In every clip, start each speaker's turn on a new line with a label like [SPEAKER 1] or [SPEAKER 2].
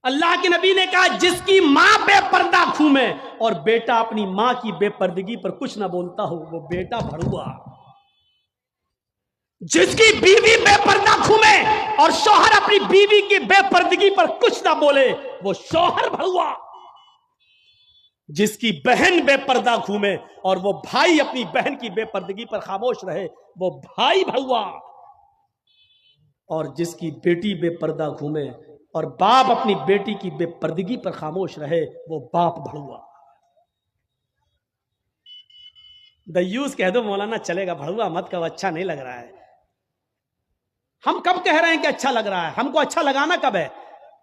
[SPEAKER 1] अल्लाह के नबी ने कहा जिसकी मां बेपर्दा घूमे और बेटा अपनी मां की बेपर्दगी पर कुछ ना बोलता हो वो बेटा भड़ुआ। जिसकी बीवी बेपर्दा घूमे और शौहर अपनी बीवी की बेपर्दगी पर कुछ ना बोले वो शौहर भड़ुआ। जिसकी बहन बेपर्दा घूमे और वो भाई अपनी बहन की बेपर्दगी पर खामोश रहे वो भाई भड़ुआ। और जिसकी बेटी बेपर्दा घूमे और बाप अपनी बेटी की बेपर्दगी पर खामोश रहे वो बाप भड़ुआ। दयूस कह दो मौलाना चलेगा, भड़ुआ मत कहो, अच्छा नहीं लग रहा है। हम कब कह रहे हैं कि अच्छा लग रहा है? हमको अच्छा लगाना कब है?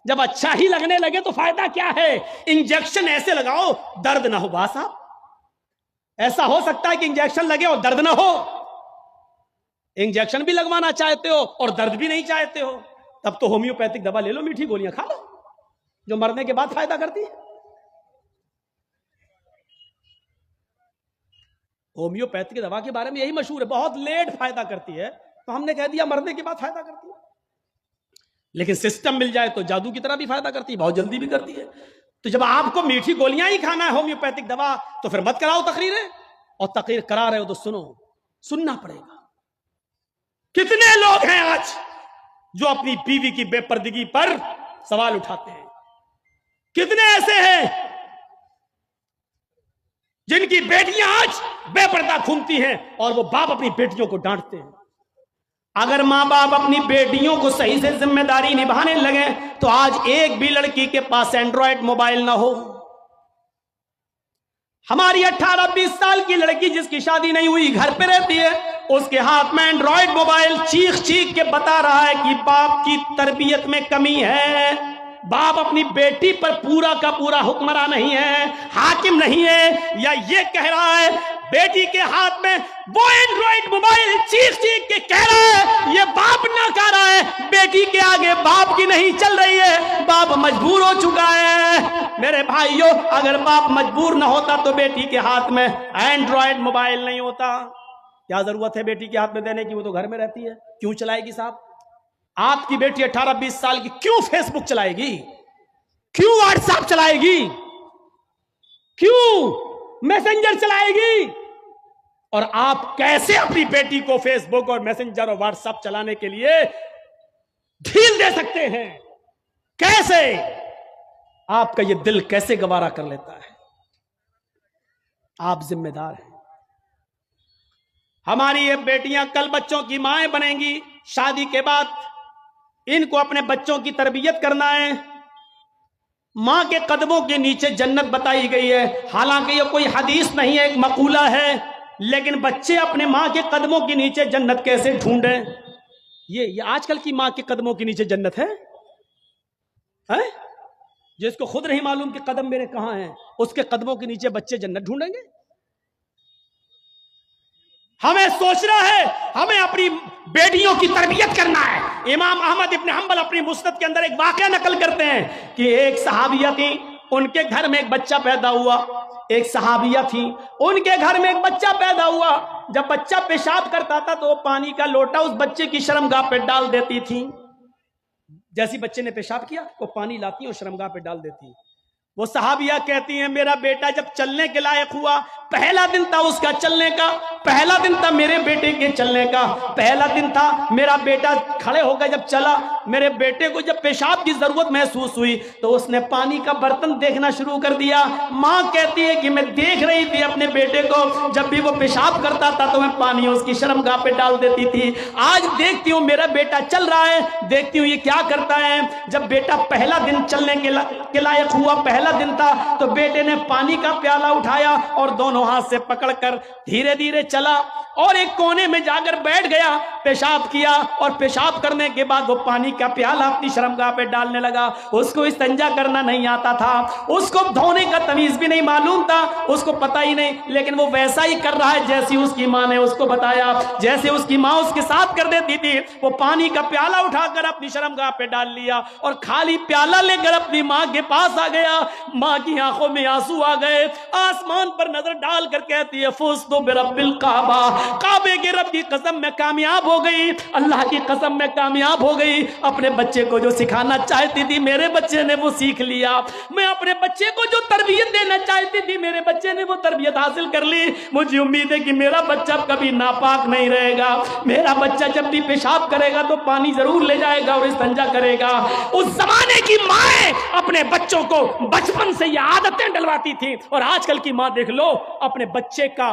[SPEAKER 1] जब अच्छा ही लगने लगे तो फायदा क्या है? इंजेक्शन ऐसे लगाओ दर्द ना हो। बा साहब ऐसा हो सकता है कि इंजेक्शन लगे और दर्द ना हो? इंजेक्शन भी लगवाना चाहते हो और दर्द भी नहीं चाहते हो, तब तो होम्योपैथिक दवा ले लो, मीठी गोलियां खा लो जो मरने के बाद फायदा करती है। होम्योपैथिक दवा के बारे में यही मशहूर है, बहुत लेट फायदा करती है, तो हमने कह दिया मरने के बाद फायदा करती है। लेकिन सिस्टम मिल जाए तो जादू की तरह भी फायदा करती है, बहुत जल्दी भी करती है। तो जब आपको मीठी गोलियां ही खाना है होम्योपैथिक दवा, तो फिर मत कराओ तकरीरें, और तकरीर करा रहे हो तो सुनो, सुनना पड़ेगा। कितने लोग हैं आज जो अपनी बीवी की बेपर्दगी पर सवाल उठाते हैं? कितने ऐसे हैं जिनकी बेटियां आज बेपर्दा घूमती हैं और वो बाप अपनी बेटियों को डांटते हैं? अगर मां बाप अपनी बेटियों को सही से जिम्मेदारी निभाने लगे तो आज एक भी लड़की के पास एंड्रॉयड मोबाइल ना हो। हमारी 18-20 साल की लड़की जिसकी शादी नहीं हुई, घर पे रहती है, उसके हाथ में एंड्रॉयड मोबाइल, चीख चीख के बता रहा है कि बाप की तरबियत में कमी है, बाप अपनी बेटी पर पूरा का पूरा हुक्मरान नहीं है, हाकिम नहीं है। या ये कह रहा है बेटी के हाथ में वो एंड्रॉयड मोबाइल चीख चीख के कह रहा है ये बाप ना कह रहा है, बेटी के आगे बाप की नहीं चल रही है, बाप मजबूर हो चुका है। मेरे भाइयों, अगर बाप मजबूर ना होता तो बेटी के हाथ में एंड्रॉयड मोबाइल नहीं होता। क्या जरूरत है बेटी के हाथ में देने की? वो तो घर में रहती है, क्यों चलाएगी साहब? आपकी बेटी 18-20 साल की क्यों फेसबुक चलाएगी? क्यों व्हाट्सएप चलाएगी? क्यों मैसेंजर चलाएगी? और आप कैसे अपनी बेटी को फेसबुक और मैसेंजर और व्हाट्सएप चलाने के लिए ढील दे सकते हैं? कैसे? आपका यह दिल कैसे गवारा कर लेता है? आप जिम्मेदार हैं। हमारी ये बेटियां कल बच्चों की माएं बनेंगी, शादी के बाद इनको अपने बच्चों की तरबियत करना है। मां के कदमों के नीचे जन्नत बताई गई है, हालांकि ये कोई हदीस नहीं है, एक मकूला है, लेकिन बच्चे अपने मां के कदमों के नीचे जन्नत कैसे ढूंढें? ये आजकल की मां के कदमों के नीचे जन्नत है? जिसको खुद नहीं मालूम कि कदम मेरे कहां हैं, उसके कदमों के नीचे बच्चे जन्नत ढूंढेंगे? हमें सोचना है, हमें अपनी बेटियों की तरबियत करना है। इमाम अहमद इब्न हंबल अपनी मुस्नद के अंदर एक वाकया नकल करते हैं कि एक सहाबिया थी, उनके घर में एक बच्चा पैदा हुआ। एक सहाबिया थी, उनके घर में एक बच्चा पैदा हुआ। जब बच्चा पेशाब करता था तो वो पानी का लोटा उस बच्चे की शर्मगाह पे डाल देती थी। जैसी बच्चे ने पेशाब किया वो पानी लाती और शर्मगाह पे डाल देती। वो सहाबिया कहती हैं मेरा बेटा जब चलने के लायक हुआ, पहला दिन था उसका चलने का, पहला दिन था मेरे बेटे के चलने का, पहला दिन था मेरा बेटा खड़े होकर जब चला, मेरे बेटे को जब पेशाब की जरूरत महसूस हुई तो उसने पानी का बर्तन देखना शुरू कर दिया। माँ कहती है कि मैं देख रही थी अपने बेटे को, जब भी वो पेशाब करता था तो मैं पानी उसकी शर्मगाह पे डाल देती थी। आज देखती हूँ मेरा बेटा चल रहा है, देखती हूँ ये क्या करता है। जब बेटा पहला दिन चलने के लायक हुआ, पहला दिन था, तो बेटे ने पानी का प्याला उठाया और दोनों हाथ से पकड़कर धीरे धीरे चला और एक कोने में जाकर बैठ गया, पेशाब किया और पेशाब करने के बाद वो पानी का प्याला अपनी शर्मगाह पे डालने लगा। उसको इस्तिंजा करना नहीं आता था, उसको धोने का तमीज भी नहीं मालूम था, उसको पता ही नहीं, लेकिन वो वैसा ही कर रहा है जैसी उसकी माँ ने उसको बताया। जैसे उसकी माँ उसके साथ कर देती थी, वो पानी का प्याला उठाकर अपनी शर्मगाह पे डाल लिया और खाली प्याला लेकर अपनी माँ के पास आ गया। माँ की आंखों में आंसू आ गए, आसमान पर नजर डालकर कहती है फुज़्तु बिरब्बिल काबा, काबे के रब की कसम में कामयाब हो गई, अल्लाह की कसम में कामयाब हो गई। अपने बच्चे को जो सिखाना चाहती थी मेरे बच्चे ने वो सीख लिया। मैं अपने बच्चे को जो तरबियत देना चाहती थी मेरे बच्चे ने वो तरबियत हासिल कर ली। मुझे उम्मीद है कि मेरा बच्चा कभी नापाक नहीं रहेगा। मेरा बच्चा जब भी पेशाब करेगा तो पानी जरूर ले जाएगा और इस्तिंजा करेगा। उस जमाने की माएं अपने बच्चों को बचपन से ये आदतें डलवाती थी, और आजकल की मां देख लो अपने बच्चे का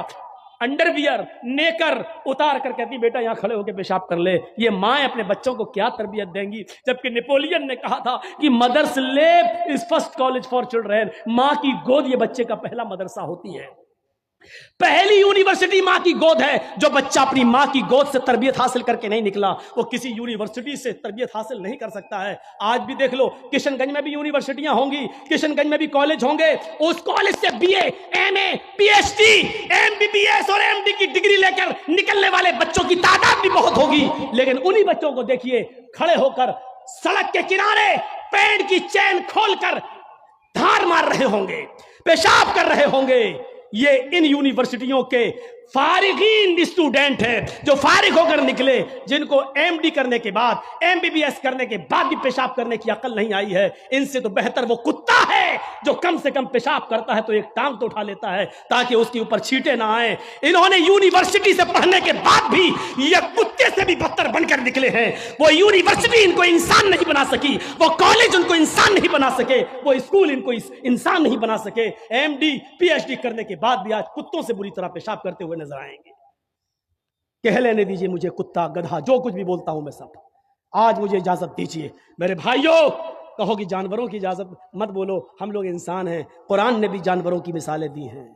[SPEAKER 1] अंडरवियर नेकर उतार कर कहती बेटा यहां खड़े होकर पेशाब कर ले। ये माएं अपने बच्चों को क्या तरबियत देंगी? जबकि नेपोलियन ने कहा था कि mother's lap is first college for children. मां की गोद ये बच्चे का पहला मदरसा होती है, पहली यूनिवर्सिटी मां की गोद है। जो बच्चा अपनी मां की गोद से तरबियत हासिल करके नहीं निकला वो किसी यूनिवर्सिटी से तरबियत हासिल नहीं कर सकता है। आज भी देख लो किशनगंज में भी यूनिवर्सिटियां होंगी, किशनगंज में भी कॉलेज होंगे। उस कॉलेज से बीए, एमए, पीएचडी, एमबीबीएस और एमडी की डिग्री लेकर निकलने वाले बच्चों की तादाद भी बहुत होगी। लेकिन उन्हीं बच्चों को देखिए खड़े होकर सड़क के किनारे पैंट की चैन खोलकर धार मार रहे होंगे, पेशाब कर रहे होंगे। ये इन यूनिवर्सिटियों के फारिगीन स्टूडेंट हैं जो फारिग होकर निकले, जिनको एमडी करने के बाद, एमबीबीएस करने के बाद भी पेशाब करने की अकल नहीं आई है। इनसे तो बेहतर वो कुत्ता है जो कम से कम पेशाब करता है तो एक टांग तो उठा लेता है ताकि उसके ऊपर छींटे ना आए। इन्होंने यूनिवर्सिटी से पढ़ने के बाद भी ये कुत्ते से भी बदतर बनकर निकले हैं। वो यूनिवर्सिटी इनको इंसान नहीं बना सकी, वो कॉलेज उनको इंसान नहीं बना सके, वो स्कूल इनको इंसान नहीं बना सके। एमडी, पीएचडी करने के बाद भी आज कुत्तों से बुरी तरह पेशाब करते हुए नजर आएंगे। कह लेने दीजिए मुझे कुत्ता, गधा, जो कुछ भी बोलता हूं मैं सब। आज मुझे इजाजत दीजिए मेरे भाइयों। कहो कि जानवरों की इजाजत मत बोलो, हम लोग इंसान हैं। कुरान ने भी जानवरों की मिसालें दी हैं।